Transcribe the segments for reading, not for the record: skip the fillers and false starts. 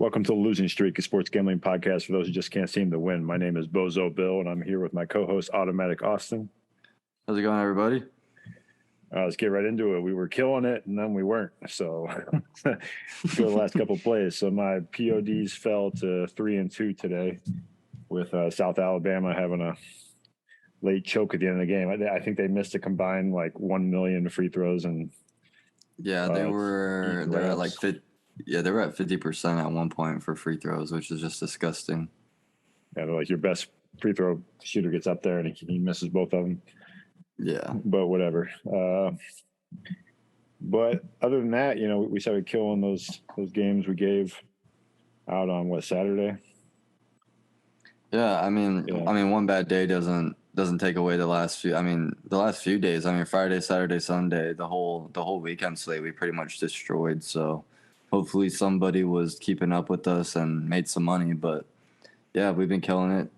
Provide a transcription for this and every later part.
Welcome to the Losing Streak, a sports gambling podcast for those who just can't seem to win. My name is Bozo Bill, and I'm here with my co-host, Automatic Austin. How's it going, everybody? Let's get right into it. We were killing it, and then we weren't. So go to the last couple of plays. So my PODs fell to 3-2 today, with South Alabama having a late choke at the end of the game. I think they missed a combined like 1 million free throws, and they're at like 50. Yeah, they were at 50% at one point for free throws, which is just disgusting. Yeah, like your best free throw shooter gets up there and he misses both of them. Yeah, but whatever. But other than that, we started killing those games we gave out on Saturday. Yeah, I mean, one bad day doesn't take away the last few. I mean, the last few days. I mean, Friday, Saturday, Sunday, the whole weekend slate we pretty much destroyed. So hopefully somebody was keeping up with us and made some money. But yeah, we've been killing it.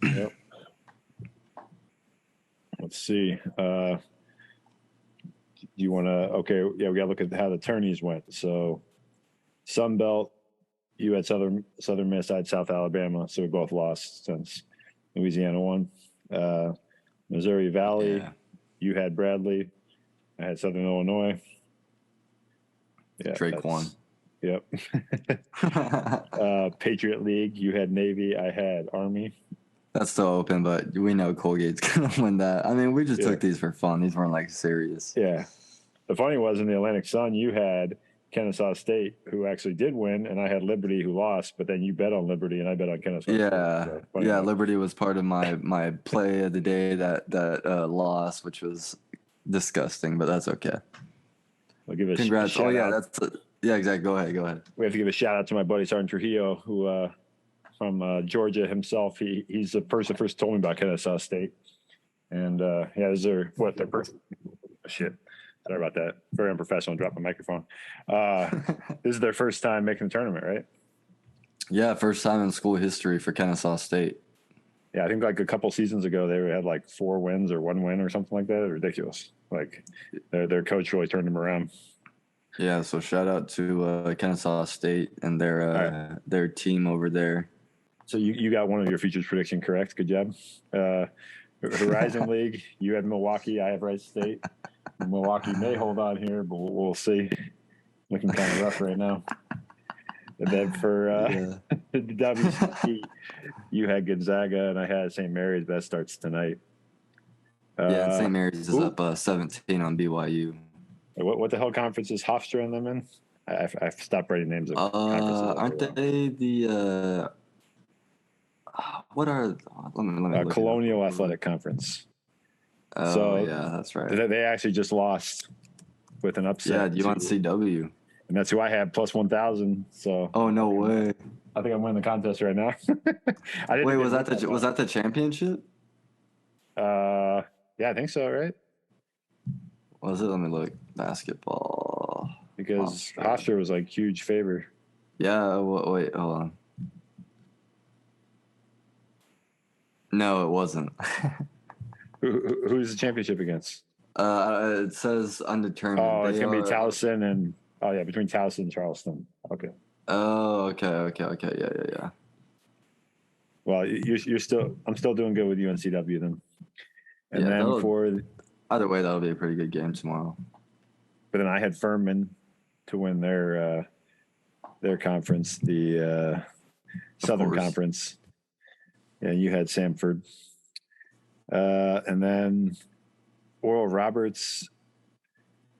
Yep. Let's see. Do you want to? Okay, yeah, we got to look at how the tourneys went. So, Sun Belt, you had Southern Miss, I had South Alabama, so we both lost since Louisiana won. Missouri Valley, You had Bradley, I had Southern Illinois. Yeah, Drake won. Yep. Patriot League, you had Navy, I had Army. That's still open, but we know Colgate's going to win that. I mean, we just took these for fun. These weren't, serious. Yeah. The funny was, in the Atlantic Sun, you had Kennesaw State, who actually did win, and I had Liberty, who lost, but then you bet on Liberty, and I bet on Kennesaw State. So, Liberty was part of my play of the day that lost, which was disgusting, but that's okay. I'll give Congrats. A exactly. Go ahead. We have to give a shout out to my buddy Sergeant Trujillo, who from Georgia himself. He's the person first told me about Kennesaw State, and is their first? Shit, sorry about that. Very unprofessional. Drop a microphone. This is their first time making the tournament, right? Yeah, first time in school history for Kennesaw State. Yeah, I think a couple seasons ago they had 4 wins or 1 win or something like that. Ridiculous. Their coach really turned them around. Yeah, so shout out to Kennesaw State and their team over there. So you got one of your futures prediction correct. Good job. Horizon League, you had Milwaukee, I have Wright State. Milwaukee may hold on here, but we'll see. Looking kind of rough right now. And then for the WCT, you had Gonzaga and I had St. Mary's. That starts tonight. St. Mary's is up 17 on BYU. What the hell conference is Hofstra and them in? I've stopped writing names of conferences. Aren't they the what are let me Colonial Athletic Conference? Oh, yeah, that's right. They actually just lost with an upset. Yeah, UNCW. And that's who I had plus 1,000. So. Oh, no way. I think I'm winning the contest right now. Wait, was that the championship? Yeah, I think so. Right? Was it? Let me look. Basketball. Because Hofstra was huge favor. Yeah. Wait. Hold on. No, it wasn't. Who's the championship against? It says undetermined. Oh, it's gonna be Towson and between Towson and Charleston. Okay. Oh, okay. Yeah. Well, I'm still doing good with UNCW then. And then either way, that'll be a pretty good game tomorrow. But then I had Furman to win their conference, the Southern Conference. Yeah, you had Samford. And then Oral Roberts,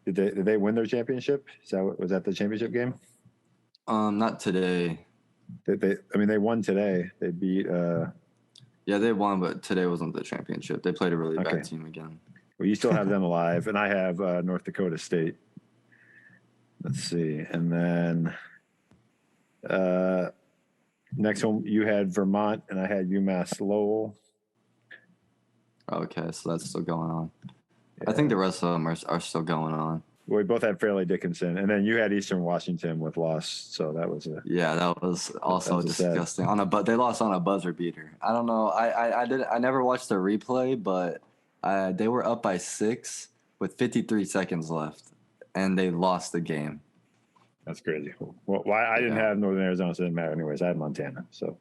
did they win their championship? Was that the championship game? Not today. They won today. They beat they won, but today wasn't the championship. They played a really bad team again. Well, you still have them alive, and I have North Dakota State. Let's see. And then next one, you had Vermont, and I had UMass Lowell. Okay, so that's still going on. Yeah. I think the rest of them are still going on. Well, we both had Fairleigh Dickinson, and then you had Eastern Washington with loss. So that was that was also disgusting. They lost on a buzzer beater. I don't know. I never watched the replay, but they were up by 6 with 53 seconds left, and they lost the game. That's crazy. Well, why I didn't have Northern Arizona, so it didn't matter anyways. I had Montana. So,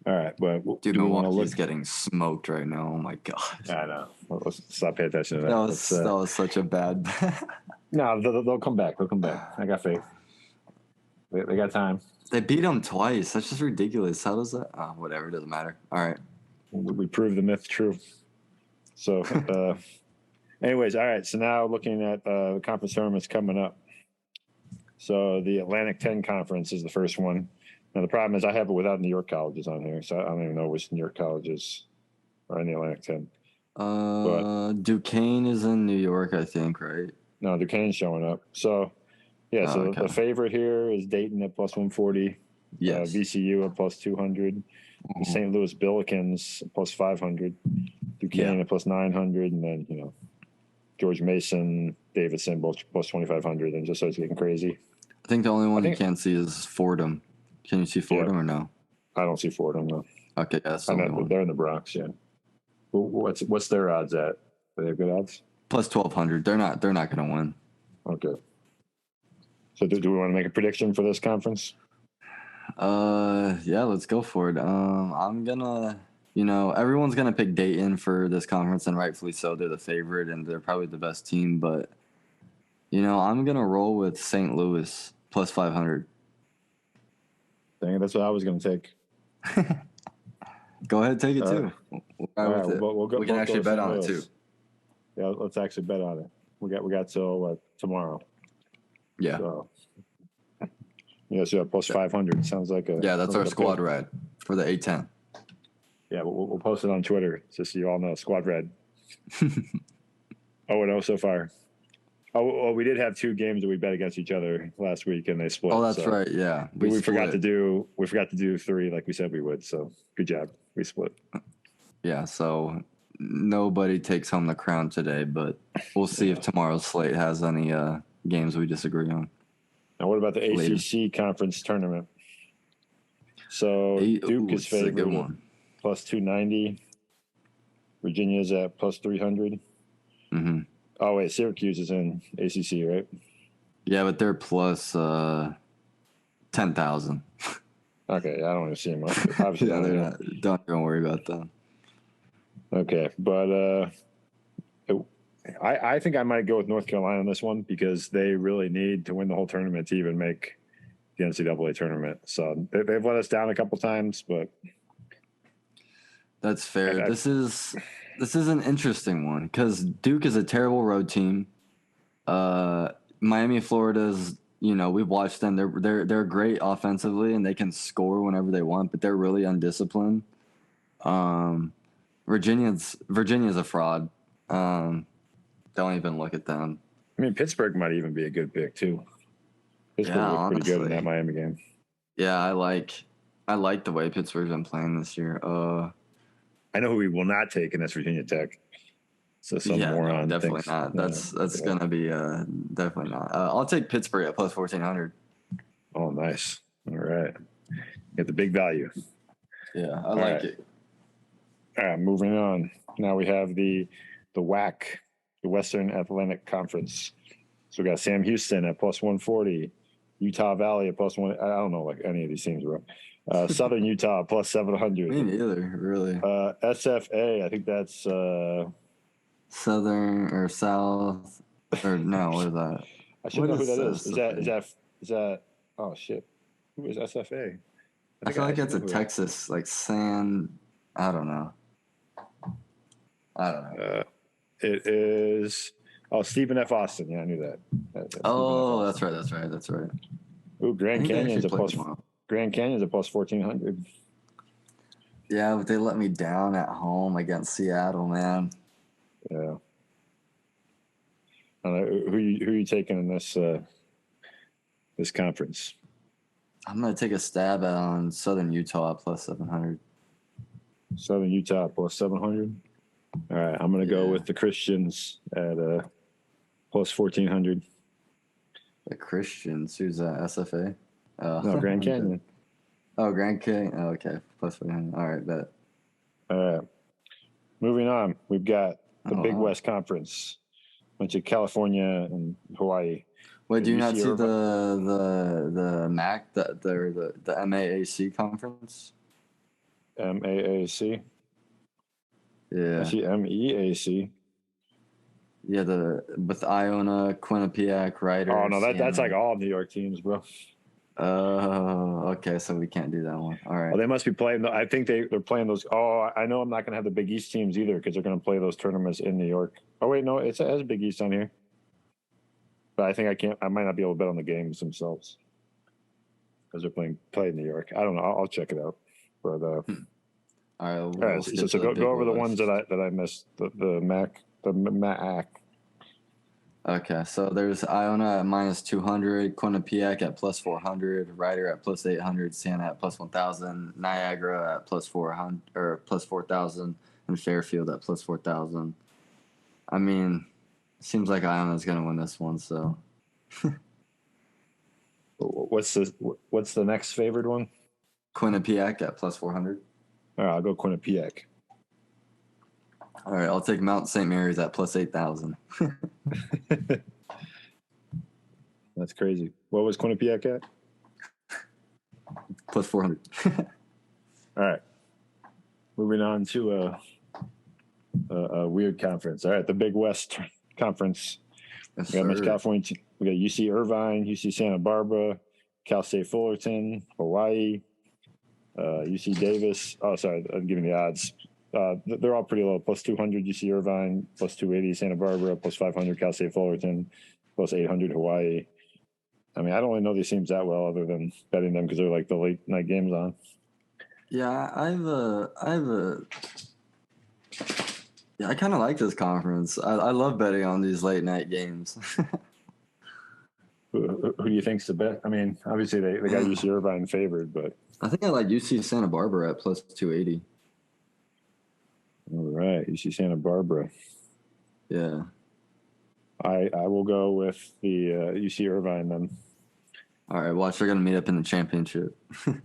all right, but dude, Milwaukee's getting smoked right now. Oh my god. I know. Let's stop paying attention to that. That was such a bad. No, they'll come back. They'll come back. I got faith. They got time. They beat them twice. That's just ridiculous. How does that? Oh, whatever. It doesn't matter. All right. We proved the myth true. So, anyways, all right. So now looking at the conference tournaments coming up. So the Atlantic 10 conference is the first one. Now the problem is I have it without New York colleges on here, so I don't even know which New York colleges are in the Atlantic 10. Duquesne is in New York, I think, right? No, Duquesne's showing up. So, yeah, the favorite here is Dayton at plus 140. Yes. VCU at plus 200. Mm-hmm. St. Louis Billikens at plus 500. Duquesne at plus 900. And then, George Mason, Davidson, both plus 2,500. And just starts getting crazy. I think the only one you can't see is Fordham. Can you see Fordham or no? I don't see Fordham, no. Okay, that's they're in the Bronx, yeah. What's their odds at? Do they have good odds? Plus 1,200. They're not going to win. Okay. So do we want to make a prediction for this conference? Yeah, let's go for it. I'm gonna, everyone's gonna pick Dayton for this conference, and rightfully so. They're the favorite, and they're probably the best team. But, I'm gonna roll with St. Louis plus 500. Dang, that's what I was gonna take. Go ahead, take it too. We can actually bet on it too. Yeah, let's actually bet on it. We got till tomorrow. Yeah. So, so plus 500 sounds like a that's our squad red for the A10. Yeah, we'll post it on Twitter just so you all know. Squad red. 0-0 so far. Oh, we did have two games that we bet against each other last week, and they split. Oh, that's right. Yeah, we forgot to do three like we said we would. So good job. We split. Yeah. So nobody takes home the crown today, but we'll see if tomorrow's slate has any games we disagree on. Now, what about the ACC conference tournament? So Duke is favored plus 290. Virginia's at plus 300. Mm-hmm. Oh, wait, Syracuse is in ACC, right? Yeah, but they're plus 10,000. Okay, I don't want to see them. Obviously, yeah, they're not. Don't worry about them. Okay, but I think I might go with North Carolina on this one because they really need to win the whole tournament to even make the NCAA tournament. So they've let us down a couple times, but that's fair. This is an interesting one because Duke is a terrible road team. Miami, Florida's, we've watched them. They're great offensively and they can score whenever they want, but they're really undisciplined. Virginia's a fraud. Don't even look at them. I mean, Pittsburgh might even be a good pick too. Pittsburgh looked pretty good in that Miami game. Yeah, I like the way Pittsburgh's been playing this year. I know who we will not take, and that's Virginia Tech. So some moron. No, definitely not. That's gonna be definitely not. I'll take Pittsburgh at plus 1,400. Oh, nice. All right, get the big value. Yeah, I like it. All right, moving on. Now we have the WAC, the Western Athletic Conference. So we got Sam Houston at plus 140, Utah Valley at plus 1. I don't know like any of these teams were. Southern Utah plus 700. Me neither, really. SFA, I think that's Southern or South or no, what is that? I should know who that is. Is that? Oh shit, who is SFA? I feel like it's a Texas like San. I don't know. It is. Oh, Stephen F. Austin. Yeah, I knew that. That's right. Ooh, Grand Canyon's a plus 1,400. Yeah, but they let me down at home against Seattle, man. Yeah. Who are you taking in this conference? I'm gonna take a stab on Southern Utah plus 700. Southern Utah plus 700. All right, I'm gonna go with the Christians at plus 1,400. The Christians, who's that? SFA? No, Grand Canyon. Oh, Grand Canyon. Oh, okay, plus 1,400. All right, bet. Moving on, we've got the Big West Conference. bunch of California and Hawaii. Wait, do you not UC see Irvine. the MAC, the MAAC conference? MAAC. Yeah. I see MEAC. Yeah, with Iona, Quinnipiac, Ryder. Oh no, that's like Siena. all New York teams, bro. Oh, okay, so we can't do that one. All right. Well, they must be playing. I think they're playing those. Oh, I know I'm not going to have the Big East teams either because they're going to play those tournaments in New York. Oh wait, no, it has Big East on here, but I think I can't. I might not be able to bet on the games themselves because they're playing in New York. I don't know. I'll check it out. But All right. all right, so go over the ones that I missed. The MAC. Okay, so there's Iona at -200, Quinnipiac at +400, Ryder at +800, Siena at +1000, Niagara at +400 or +4000, and Fairfield at +4000. I mean, it seems like Iona's gonna win this one. So, What's the next favored one? Quinnipiac at +400. All right, I'll go Quinnipiac. All right, I'll take Mount St. Mary's at +8000. That's crazy. What was Quinnipiac at? +400. All right. Moving on to a weird conference. All right, the Big West Conference. Yes, We got sir. California. We got UC Irvine, UC Santa Barbara, Cal State Fullerton, Hawaii, UC Davis. Oh, sorry, I'm giving the odds. They're all pretty low. +200 UC Irvine, +280 Santa Barbara, +500 Cal State Fullerton, +800 Hawaii. I mean, I don't really know these teams that well, other than betting them because they're like the late night games on. Yeah, I kind of like this conference. I love betting on these late night games. Who do you think's the best? I mean, obviously they got UC Irvine favored, but I think I like UC Santa Barbara at +280. all right, UC Santa Barbara. Yeah. I will go with the UC Irvine then. All right, watch. They're gonna meet up in the championship.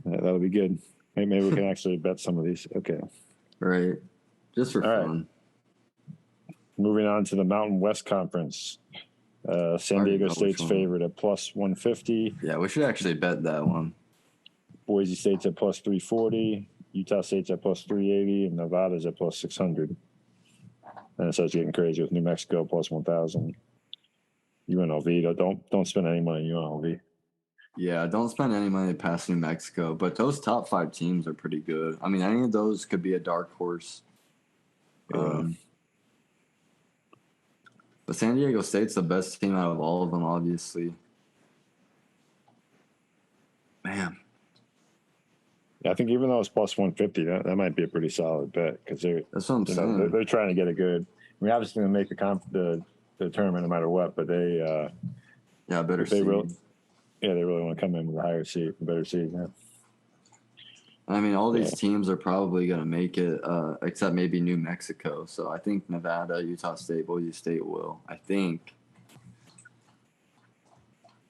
That'll be good. Maybe we can actually bet some of these. Okay. Right. Just for All fun. Moving on to the Mountain West Conference. San Already Diego know State's which one. favorite at +150. Yeah, we should actually bet that one. Boise State's at +340. Utah State's at +380, and Nevada's at +600. And it starts getting crazy with New Mexico +1000. UNLV, don't spend any money on UNLV. Yeah, don't spend any money past New Mexico, but those top 5 teams are pretty good. I mean, any of those could be a dark horse. Yeah. But San Diego State's the best team out of all of them, obviously. Man. Yeah, I think even though it's +150, that might be a pretty solid bet because That's what I'm saying. they're trying to get a good. I mean, obviously going to make the tournament no matter what, but they better they seed. they really want to come in with a higher seed, a better seed. Yeah. I mean, all these teams are probably going to make it, except maybe New Mexico. So I think Nevada, Utah State, Boise State will. I think.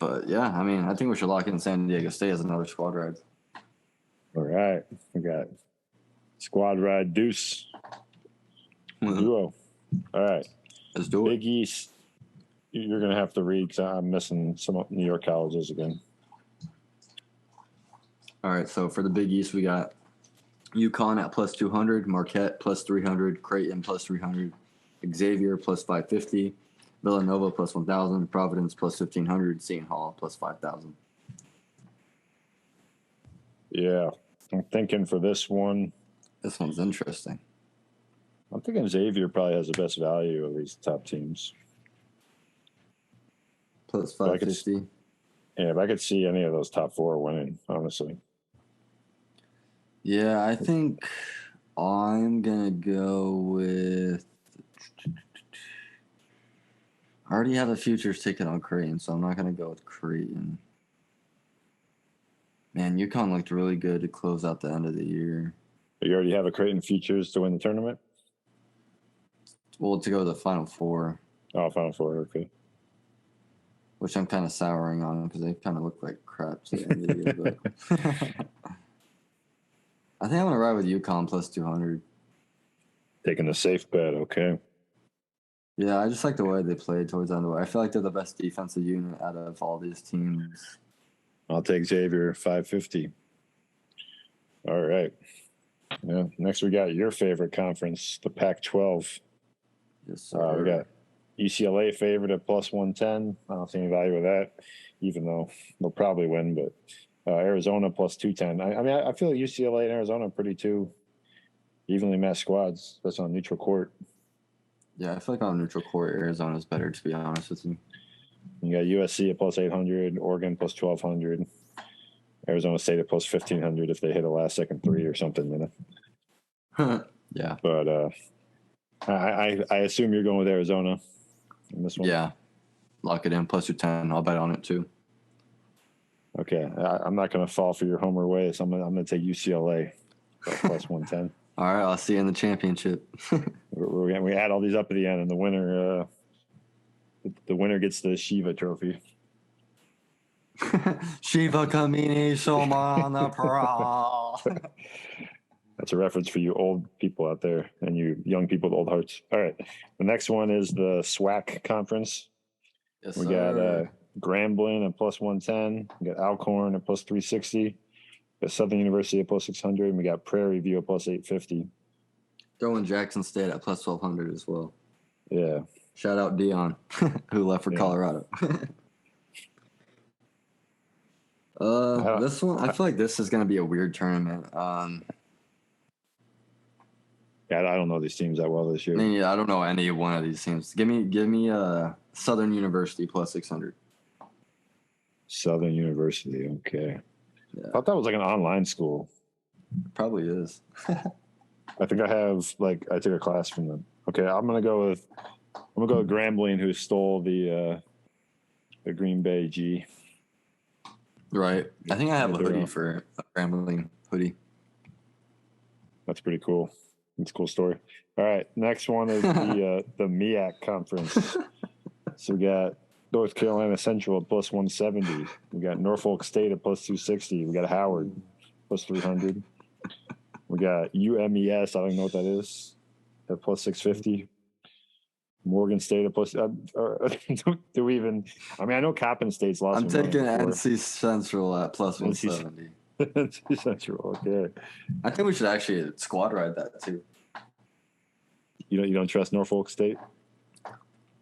But yeah, I mean, I think we should lock in San Diego State as another squad ride. All right, we got squad ride deuce duo. All right, let's do it. Big East. You're going to have to read because I'm missing some New York colleges again. All right, so for the Big East, we got UConn at +200, Marquette +300, Creighton +300, Xavier +550, Villanova +1000, Providence +1500, Seton Hall +5000. Yeah, I'm thinking for this one. This one's interesting. I'm thinking Xavier probably has the best value of these top teams. +550. Yeah, if I could see any of those top 4 winning, honestly. Yeah, I think I'm going to go with... I already have a futures ticket on Creighton, so I'm not going to go with Creighton. Man, UConn looked really good to close out the end of the year. You already have a Creighton futures to win the tournament? Well, to go to the Final Four. Oh, Final Four, okay. Which I'm kind of souring on because they kind of look like crap to the end of the year. But I think I'm going to ride with UConn +200. Taking the safe bet, okay. Yeah, I just like the way they played towards the end of the way. I feel like they're the best defensive unit out of all these teams. I'll take Xavier 550. All right. Yeah. Next, we got your favorite conference, the Pac-12. Yes, sir. We got UCLA favored at plus 110. I don't see any value with that, even though they'll probably win. But Arizona plus 210. I feel like UCLA and Arizona are pretty two evenly matched squads. That's on neutral court. Yeah, I feel like on neutral court, Arizona is better, to be honest with you. You got USC at plus 800, Oregon plus 1200, Arizona State at plus 1500 if they hit a last second three or something, you know. Yeah. But I assume you're going with Arizona in this one. Yeah. Lock it in, plus 210. I'll bet on it too. Okay. I'm not going to fall for your homer way, so I'm going to take UCLA plus 110. All right, I'll see you in the championship. we add all these up at the end, and the winner gets the Shiva trophy. Shiva Kamini Shomana Pro. That's a reference for you old people out there and you young people with old hearts. All right. The next one is the SWAC conference. Yes, we got Grambling at plus 110. We got Alcorn at plus 360. We got Southern University at plus 600. And we got Prairie View at plus 850. Throwing Jackson State at plus 1200 as well. Yeah. Shout out Dion, who left for Colorado. This one, I feel like this is going to be a weird tournament. Yeah, I don't know these teams that well this year. I don't know any one of these teams. Give me Southern University plus 600. Southern University, okay. Yeah. I thought that was like an online school. Probably is. I think I took a class from them. Okay, I'm gonna go with Grambling, who stole the Green Bay G. Right. I think I have a hoodie for a Grambling hoodie. That's pretty cool. It's a cool story. All right, next one is the MEAC conference. So we got North Carolina Central at plus 170. We got Norfolk State at plus 260. We got Howard plus 300. We got UMES. I don't know what that is. At plus 650. Morgan State at plus. Do we even? I mean, I know Coppin State's lost. I'm taking NC Central at plus 170. NC Central. Okay. I think we should actually squad ride that too. You don't trust Norfolk State?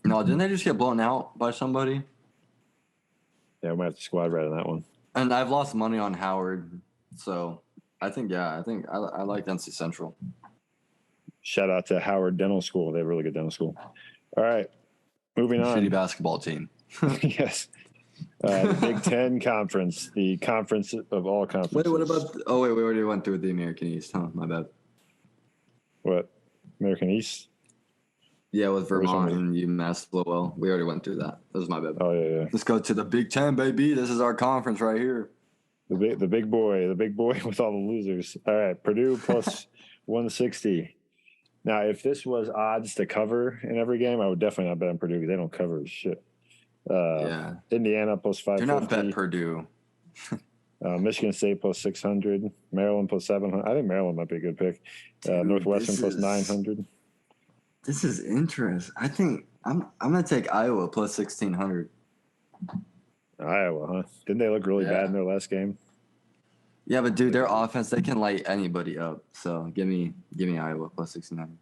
No, didn't they just get blown out by somebody? Yeah, we might have to squad ride on that one. And I've lost money on Howard, so I think I like NC Central. Shout out to Howard Dental School. They have a really good dental school. All right, moving on. Shitty basketball team. Yes. The Big Ten Conference, the conference of all conferences. Wait, what about? We already went through the American East. Huh, my bad. What? American East? Yeah, with Vermont and UMass Lowell. We already went through that. That was my bad. Oh yeah. Let's go to the Big Ten, baby. This is our conference right here. The big boy with all the losers. All right, Purdue plus 160. Now, if this was odds to cover in every game, I would definitely not bet on Purdue because they don't cover shit. Indiana plus 550. Do not bet Purdue. Michigan State plus 600. Maryland plus 700. I think Maryland might be a good pick. Northwestern plus 900. This is interesting. I think I'm gonna take Iowa plus 1600. Iowa, huh? Didn't they look really bad in their last game? Yeah, but dude, their offense, they can light anybody up. So give me Iowa plus 1600.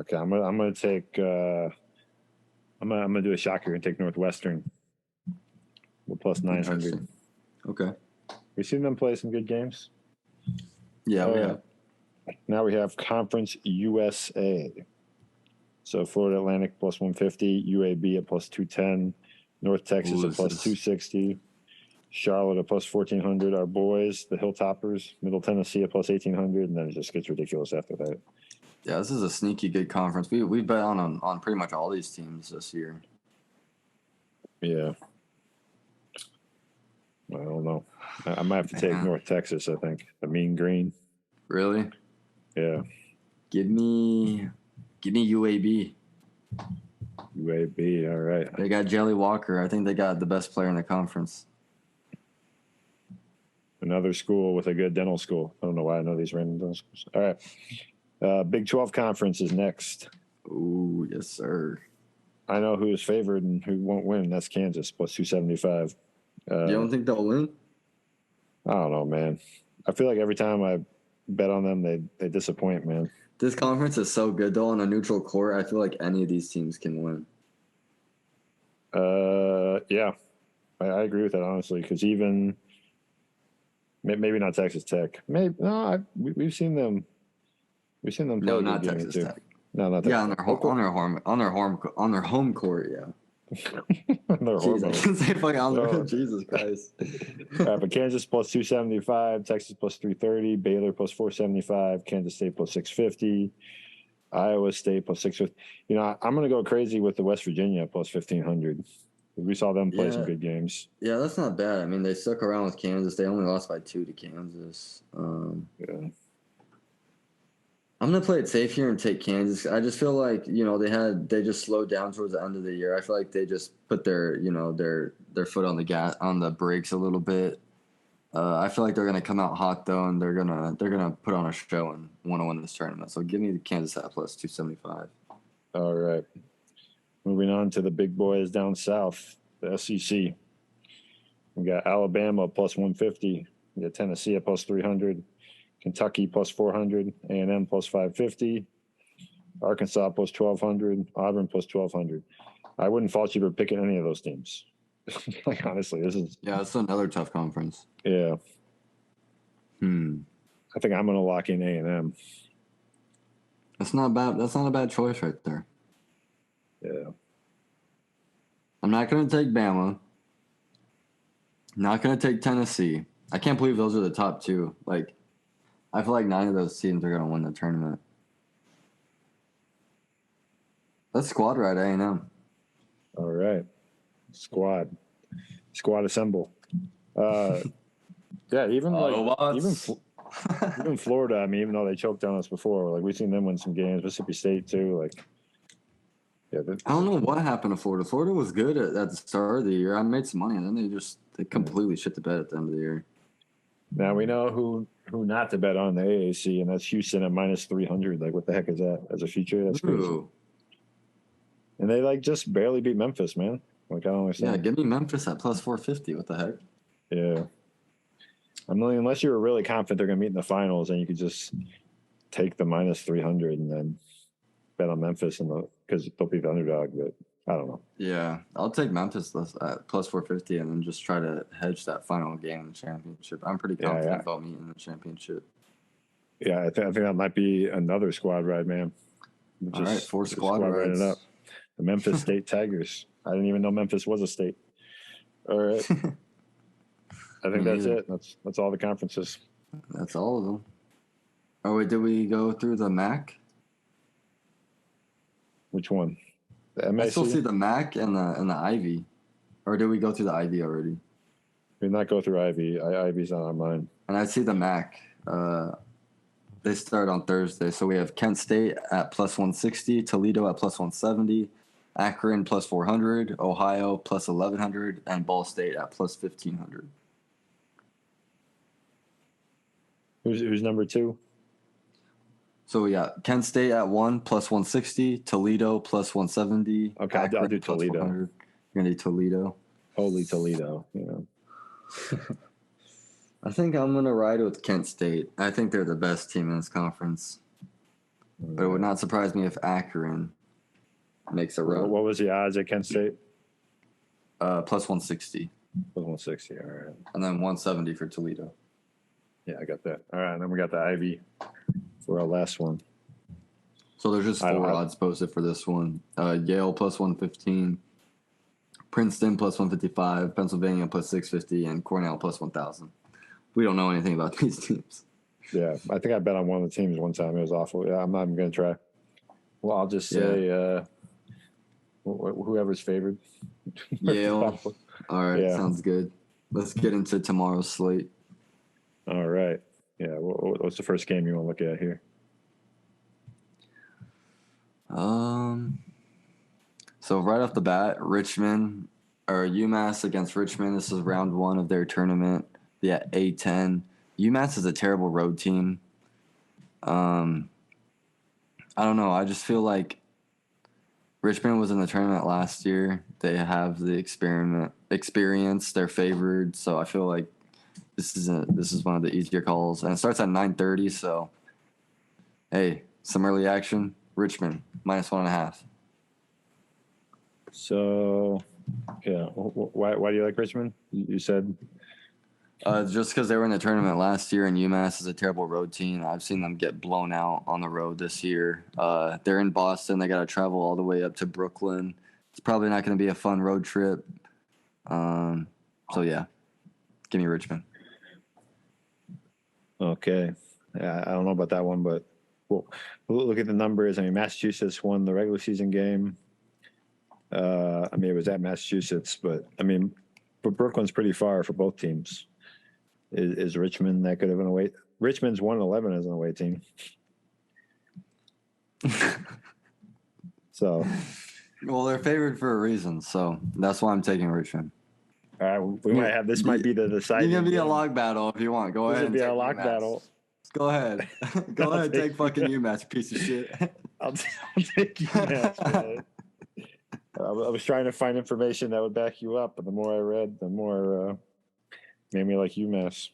Okay, I'm gonna take I'm gonna do a shocker and take Northwestern with plus 900. Okay. We've seen them play some good games. Yeah, we have. Now we have Conference USA. So Florida Atlantic plus 150, UAB at plus 210, North Texas at plus 260, Charlotte at plus 1400. Our boys, the Hilltoppers, Middle Tennessee at plus 1800, and then it just gets ridiculous after that. Yeah, this is a sneaky good conference. We bet on pretty much all these teams this year. Yeah. I don't know. I might have to take North Texas, I think. The Mean Green. Really? Yeah. Give me UAB. UAB, all right. They got Jelly Walker. I think they got the best player in the conference. Another school with a good dental school. I don't know why I know these random dental schools. All right. Big 12 Conference is next. Ooh, yes, sir. I know who is favored and who won't win. That's Kansas plus 275. You don't think they'll win? I don't know, man. I feel like every time I bet on them, they disappoint, man. This conference is so good, though, on a neutral court. I feel like any of these teams can win. Yeah, I agree with that, honestly, because even maybe not Texas Tech. Maybe no, we've seen them. We've seen them play No, a good not game or Texas two. Tech. No, not Yeah, Texas on their home court. Yeah. They're Jeez, I horrible. can say fucking on their Oh. Jesus Christ. All right, but Kansas plus 275, Texas plus 330, Baylor plus 475, Kansas State plus 650, Iowa State plus 650. You know, I'm going to go crazy with the West Virginia plus 1500. We saw them play some good games. Yeah, that's not bad. I mean, they stuck around with Kansas. They only lost by 2 to Kansas. Yeah. I'm gonna play it safe here and take Kansas. I just feel like they just slowed down towards the end of the year. I feel like they just put their foot on the gas on the brakes a little bit. I feel like they're gonna come out hot though, and they're gonna put on a show and want to win this tournament. So give me the Kansas at plus 275. All right. Moving on to the big boys down south, the SEC. We got Alabama plus 150. We got Tennessee at plus 300. Kentucky plus 400, A&M plus 550, Arkansas plus 1,200, Auburn plus 1,200. I wouldn't fault you for picking any of those teams. Like, honestly, this is... Yeah, it's another tough conference. Yeah. I think I'm going to lock in A&M. That's not bad. That's not a bad choice right there. Yeah. I'm not going to take Bama. Not going to take Tennessee. I can't believe those are the top two. Like, I feel like 9 of those teams are going to win the tournament. Let's squad ride A&M. All right. Squad assemble. Yeah, even even Florida, I mean, even though they choked on us before, like we've seen them win some games, Mississippi State too. Like, yeah, I don't know what happened to Florida. Florida was good at the start of the year. I made some money, and then they completely shit the bed at the end of the year. Now we know who not to bet on the AAC, and that's Houston at minus 300. Like, what the heck is that as a future? That's crazy. Ooh. And they like just barely beat Memphis, man. Like, I don't understand. Yeah, give me Memphis at plus 450. What the heck? Yeah. I mean, unless you were really confident they're going to meet in the finals, and you could just take the minus 300 and then bet on Memphis because they'll be the underdog. But I don't know. Yeah, I'll take Memphis at plus 450 and then just try to hedge that final game in the championship. I'm pretty confident about meeting the championship. Yeah, I think that might be another squad ride, man. All right, 4 squad rides. Up. The Memphis State Tigers. I didn't even know Memphis was a state. All right. I think that's it. That's all the conferences. That's all of them. Oh, wait, did we go through the MAC? Which one? The MAC? I still see the MAC and the Ivy. Or did we go through the Ivy already? We did not go through Ivy. Ivy's not on mine. And I see the MAC. They start on Thursday. So we have Kent State at plus 160, Toledo at plus 170, Akron plus 400, Ohio plus 1,100, and Ball State at plus 1,500. Who's number 2? So we got Kent State at 1 plus 160, Toledo plus 170. Okay, I'll do Toledo. You're going to do Toledo? Holy Toledo, I think I'm going to ride with Kent State. I think they're the best team in this conference. But it would not surprise me if Akron makes a run. What was the odds at Kent State? Plus 160. Plus 160, all right. And then 170 for Toledo. Yeah, I got that. All right, and then we got the Ivy for our last one. So there's just 4 odds posted for this one. Yale plus 115, Princeton plus 155, Pennsylvania plus 650, and Cornell plus 1,000. We don't know anything about these teams. Yeah, I think I bet on one of the teams one time. It was awful. Yeah, I'm not even going to try. Well, I'll just say whoever's favored. Yale. All right, sounds good. Let's get into tomorrow's slate. All right. Yeah, what's the first game you want to look at here? So right off the bat, Richmond or UMass against Richmond. This is round 1 of their tournament. Yeah, A10. UMass is a terrible road team. I don't know. I just feel like Richmond was in the tournament last year. They have the experience. They're favored, so I feel like this is one of the easier calls, and it starts at 9:30. So, hey, some early action. Richmond -1.5. So, yeah, why do you like Richmond? You said just because they were in the tournament last year, and UMass is a terrible road team. I've seen them get blown out on the road this year. They're in Boston. They got to travel all the way up to Brooklyn. It's probably not going to be a fun road trip. So yeah, give me Richmond. okay. I don't know about that one, but we'll look at the numbers. I mean, Massachusetts won the regular season game. I mean, it was at Massachusetts, but Brooklyn's pretty far for both teams. Is Richmond that good of an away? Richmond's 1-11 as an away team. So, well, they're favored for a reason, so that's why I'm taking Richmond. All right, we might have this. Might be the deciding. You can be game. a lock battle if you want. Go ahead. This would be a lock battle. Go ahead. Go ahead. Take fucking UMass, you piece of shit. I'll take UMass, man. I was trying to find information that would back you up, but the more I read, the more made me like UMass.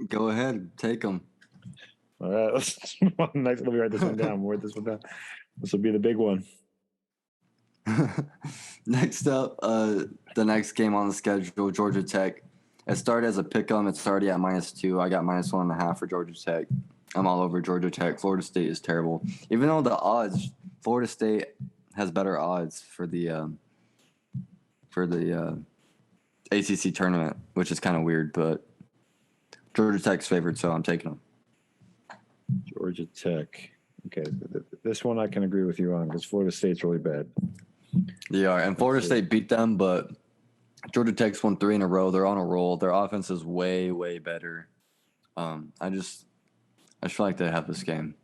Go ahead, take them. All right, let's move on. Next, let me write this one down. Write this one down. This will be the big one. Next up, the next game on the schedule, Georgia Tech. It started as a pick-em. It's already at -2. I got -1.5 for Georgia Tech. I'm all over Georgia Tech. Florida State is terrible. Even though the odds, Florida State has better odds for the ACC tournament, which is kind of weird, but Georgia Tech's favored, so I'm taking them. Georgia Tech. Okay, this one I can agree with you on because Florida State's really bad. They are, and Florida State beat them, but Georgia Tech's won 3 in a row. They're on a roll. Their offense is way, way better. I just feel like they have this game.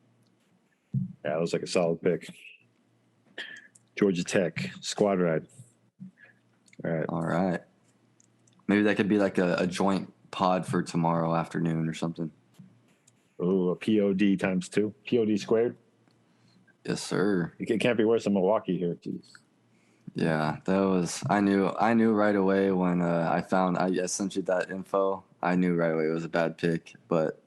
Yeah, it was like a solid pick. Georgia Tech, squad ride. All right. Maybe that could be like a joint pod for tomorrow afternoon or something. Oh, a POD times 2. POD squared? Yes, sir. It can't be worse than Milwaukee here. Jeez. Yeah, that was. I knew right away when I sent you that info. I knew right away it was a bad pick, but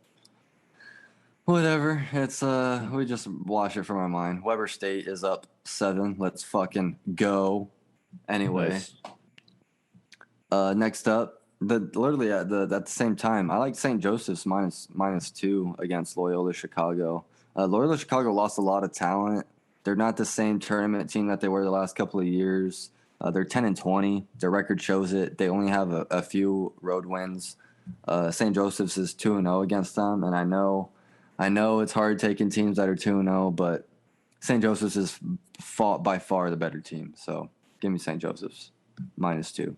whatever. It's we just wash it from our mind. Weber State is up 7. Let's fucking go. Anyway, Nice. Next up, literally at the same time, I like St. Joseph's -2 against Loyola Chicago. Loyola Chicago lost a lot of talent. They're not the same tournament team that they were the last couple of years. They're 10-20. Their record shows it. They only have a few road wins. St. Joseph's is 2-0 against them, and I know it's hard taking teams that are 2-0, but St. Joseph's is by far the better team. So give me St. Joseph's -2.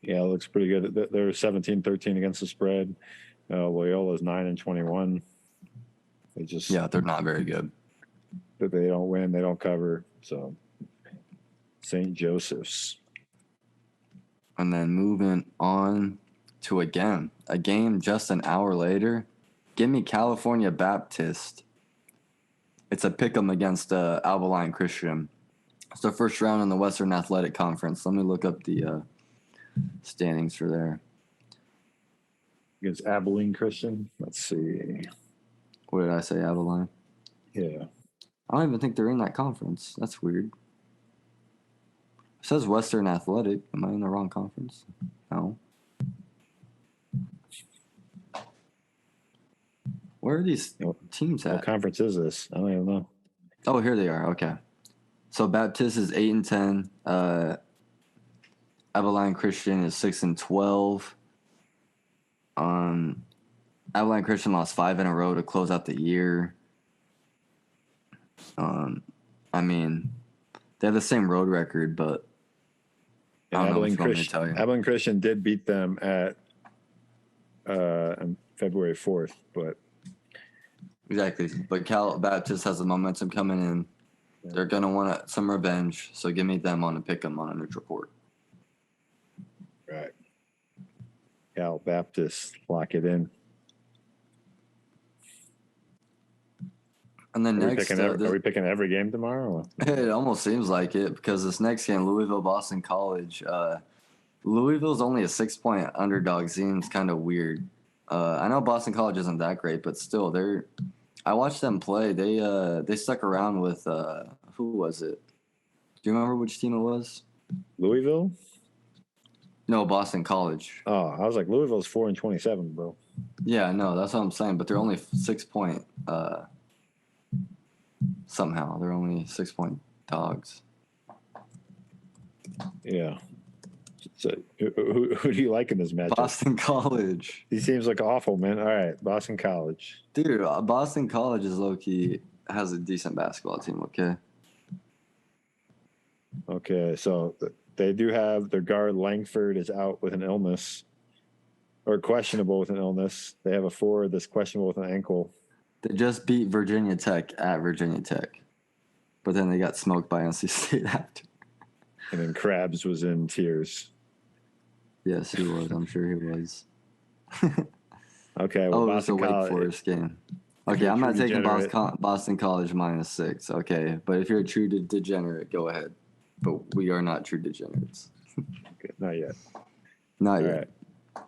Yeah, it looks pretty good. They're 17-13 against the spread. Loyola's 9-21. They're not very good. They don't win, they don't cover. So St. Joseph's. And then moving on to a game just an hour later. Give me California Baptist. It's a pick'em against Abilene Christian. It's the first round in the Western Athletic Conference. Let me look up the standings for there. Against Abilene Christian. Let's see. What did I say, Abilene? Yeah. I don't even think they're in that conference. That's weird. It says Western Athletic. Am I in the wrong conference? No. Where are these teams at? What conference is this? I don't even know. Oh, here they are. Okay. So Baptist is 8-10. Abilene Christian is 6-12. Abilene Christian lost 5 in a row to close out the year. I mean, they have the same road record, but I don't know what you want me to tell you. Abilene Christian did beat them at on February 4th, but exactly. But Cal Baptist has the momentum coming in. Yeah. They're gonna want some revenge, so give me them on a pick 'em on a neutral court. Right. Cal Baptist, lock it in. And then Are next, we picking every game tomorrow? it almost seems like it because this next game, Louisville, Boston College. Louisville's only a 6-point underdog. Seems kind of weird. I know Boston College isn't that great, but still, I watched them play. They stuck around with who was it? Do you remember which team it was? Louisville? No, Boston College. Oh, I was like, Louisville's 4-27, bro. Yeah, no, that's what I'm saying. But they're only 6-point. Somehow they're only 6-point dogs. Yeah. So who do you like in this matchup? Boston College. He seems like awful, man. All right, Boston College. Dude, Boston College is low-key has a decent basketball team, okay? Okay, so they do have their guard Langford is out with an illness or questionable with an illness. They have a forward that's questionable with an ankle. They just beat Virginia Tech at Virginia Tech, but then they got smoked by NC State after. And then Krabs was in tears. Yes, he was. I'm sure he was. Okay, well, oh, Boston it was a College. Wake Forest game. Okay, I'm not taking Boston College -6. Okay, but if you're a true degenerate, go ahead. But we are not true degenerates. Okay, not yet. Not All yet. right.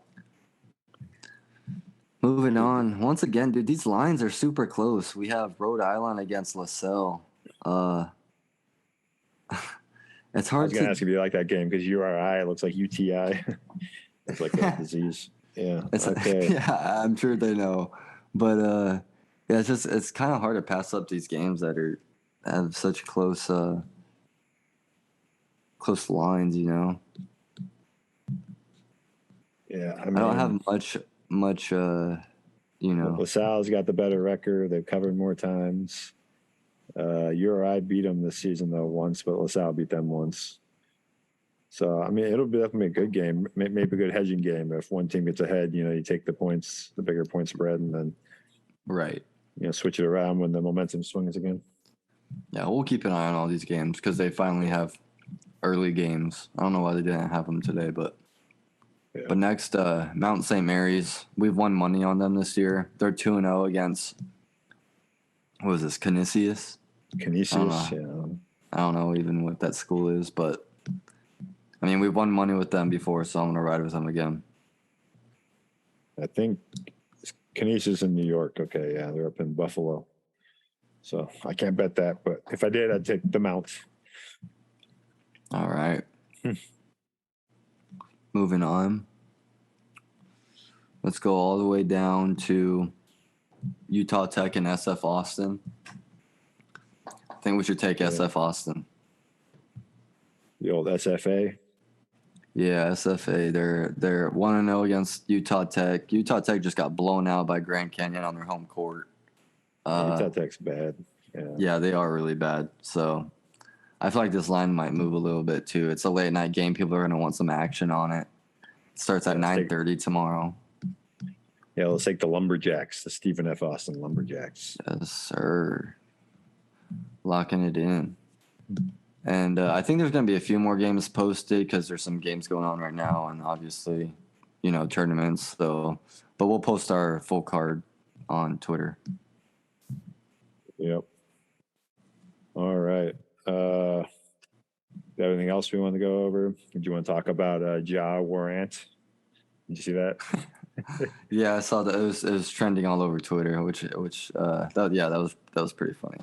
Moving on. Once again, dude, these lines are super close. We have Rhode Island against LaSalle. It's I hard was going to to ask if you like that game because URI looks like UTI. It's like a disease. Yeah. Okay. yeah, I'm sure they know. But yeah, it's kind of hard to pass up these games that have such close lines, you know. Yeah, I don't have much you know. LaSalle's got the better record. They've covered more times. URI beat them this season though once, but LaSalle beat them once. So I mean, it'll definitely be a good game, maybe a good hedging game. If one team gets ahead, you know, you take the points, the bigger point spread, and then switch it around when the momentum swings again. Yeah, we'll keep an eye on all these games because they finally have early games. I don't know why they didn't have them today, but next, Mount St. Mary's, we've won money on them this year. They're 2-0 against, what was this, Canisius? Canisius, I don't know even what that school is, but I mean, we've won money with them before, so I'm going to ride with them again. I think Canisius in New York. Okay, yeah, they're up in Buffalo. So I can't bet that, but if I did, I'd take the Mount. All right. Moving on. Let's go all the way down to Utah Tech and SF Austin. I think we should take SF Austin. The old SFA. Yeah, SFA. They're 1-0 against Utah Tech. Utah Tech just got blown out by Grand Canyon on their home court. Utah Tech's bad. Yeah, they are really bad. So I feel like this line might move a little bit too. It's a late night game. People are going to want some action on it. It starts at 9:30 tomorrow. Yeah, let's take the Lumberjacks, the Stephen F. Austin Lumberjacks. Yes, sir. Locking it in. And I think there's going to be a few more games posted because there's some games going on right now and obviously, you know, tournaments. So, but we'll post our full card on Twitter. Yep. All right. Anything else we want to go over? Did you want to talk about Ja Morant? Did you see that? Yeah, I saw that. It was trending all over Twitter, which that was pretty funny.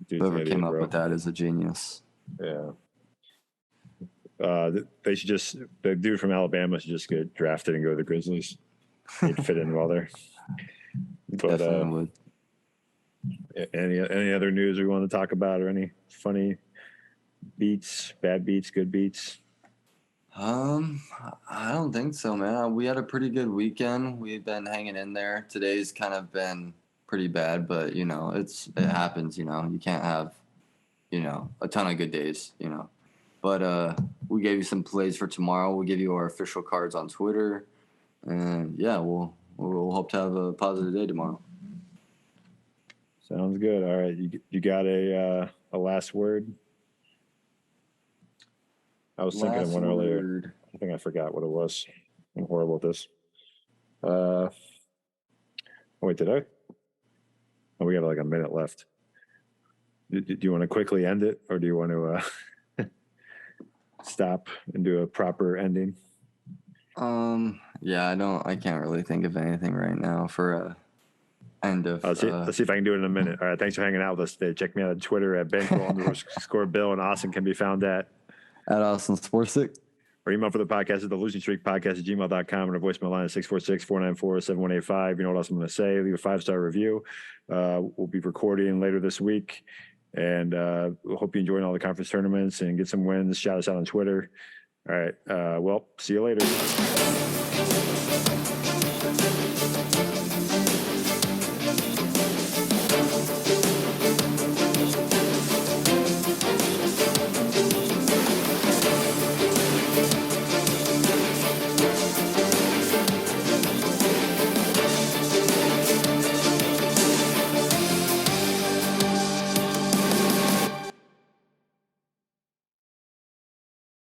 Dude's Whoever idiot, came up bro. with that is a genius. Yeah. They should the dude from Alabama should just get drafted and go to the Grizzlies. He'd fit in well there. But Definitely would. Any other news we want to talk about or any funny beats, bad beats, good beats? I don't think so, man. We had a pretty good weekend. We've been hanging in there. Today's kind of been pretty bad, but you know, it happens, you know. You can't have, you know, a ton of good days, you know. But we gave you some plays for tomorrow. We'll give you our official cards on Twitter. And yeah, we'll hope to have a positive day tomorrow. Sounds good. All right, you got a last word? I was thinking of one earlier. I think I forgot what it was. I'm horrible at this. Wait, did I? Oh, we have like a minute left. Do you want to quickly end it, or do you want to stop and do a proper ending? Yeah, I can't really think of anything right now for a end of. Let's see if I can do it in a minute. All right. Thanks for hanging out with us today. Check me out on Twitter at bankroll_Bill, and Austin can be found at Austin Sportsick. Our email for the podcast is the losing streak podcast at gmail.com, and our voicemail line is 646-494-7185. You know what else I'm going to say? Leave a 5-star review. We'll be recording later this week, and we hope you enjoy all the conference tournaments and get some wins. Shout us out on Twitter. All right. Well, see you later.